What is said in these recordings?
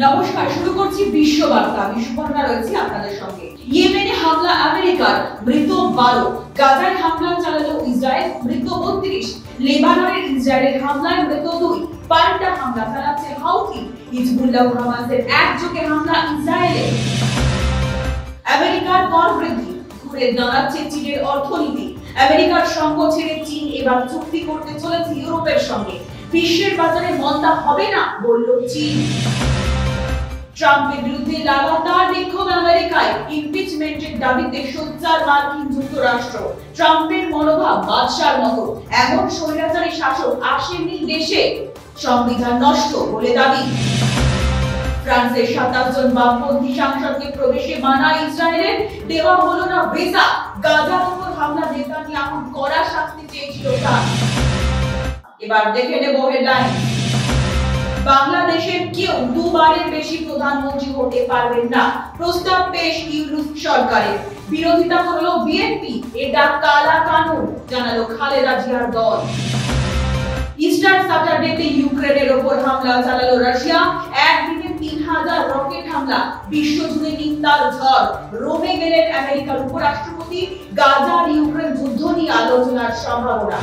নমস্কার, শুরু করছি বিশ্ব বার্তা। আমি সুপর্ণা রয়েছি আপনাদের সঙ্গে। ইয়েমেনে হামলা আমেরিকার, মৃত 12। গাজায় হামলা চালালো ইসরায়েল, মৃত 32। লেবাননের ইসরায়েলের হামলায় মৃত 2। পাল্টা হামলা চালাচ্ছে হাউথি। হিজবুল্লাহ হামাসের একযোগে হামলা ইসরায়েলে। আমেরিকার দর বৃদ্ধি, ঘুরে দাঁড়াচ্ছে চীনের অর্থনীতি। আমেরিকার সঙ্গ ছেড়ে চীন এবার চুক্তি করতে চলেছে ইউরোপের সঙ্গে। বিশ্বের বাজারে মন্দা হবে না বলল চীন। ট্রাম্পের বিরুদ্ধে লাগাতার বিক্ষোভ আমেরিকায়। ইমপিচমেন্টের দাবিতে সোচ্চার মার্কিন যুক্তরাষ্ট্র। ট্রাম্পের মনোভাব বাদশার মতো, এমন স্বৈরাচারী শাসক আসেনি দেশে। সংবিধান নষ্ট বলে দাবি। ফ্রান্সের 27 জন বামপন্থী সাংসদকে প্রবেশে মানা ইসরায়েলের, দেওয়া হলো না ভিসা। গাজার উপর হামলা নেতানিয়াহুর কড়া শাস্তি চেয়েছিল ফ্রান্স। এবার দেখে নেব হেডলাইন। বাংলাদেশের কেউ দুবারের বেশি প্রধানমন্ত্রী হতে পারবেন না, প্রস্তাব পেশ ইউনূস সরকারের। বিরোধিতা করলো বিএনপি, এটা কালা কানুন জানালো খালেদা জিয়ার দল। ইস্টার স্যাটারডেতে ইউক্রেনের ওপর হামলা চালালো রাশিয়া। একদিনে 3000 রকেট হামলা, বিশ্বজুড়ে নিন্দার ঝড়। রোমে গেলেন আমেরিকার উপরাষ্ট্রপতি। গাজার ইউক্রেন যুদ্ধ নিয়ে আলোচনার সম্ভাবনা।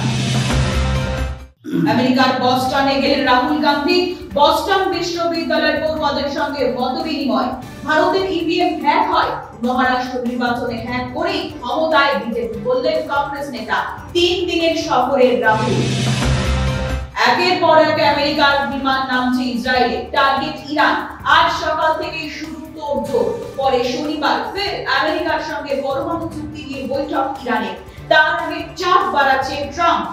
আমেরিকার বস্টনে গেলেন রাহুল গান্ধী। বস্টন বিশ্ববিদ্যালয়ের পড়ুয়াদের সঙ্গে মতবিনিময়। ভারতের ইভিএম হ্যাক হয়, মহারাষ্ট্র নির্বাচনে হ্যাক করেই ক্ষমতায় বিজেপি বললেন কংগ্রেস নেতা। 3 দিনের সফরে রাহুল। একের পর এক আমেরিকার বিমান নামছে ইসরায়েলে, টার্গেট ইরান। আজ সকাল থেকে শুরু তোড়জোড়। পরে শনিবার ফের আমেরিকার সঙ্গে পরমাণু চুক্তি নিয়ে বৈঠক ইরানের। তার আগে চাপ বাড়াচ্ছে ট্রাম্প।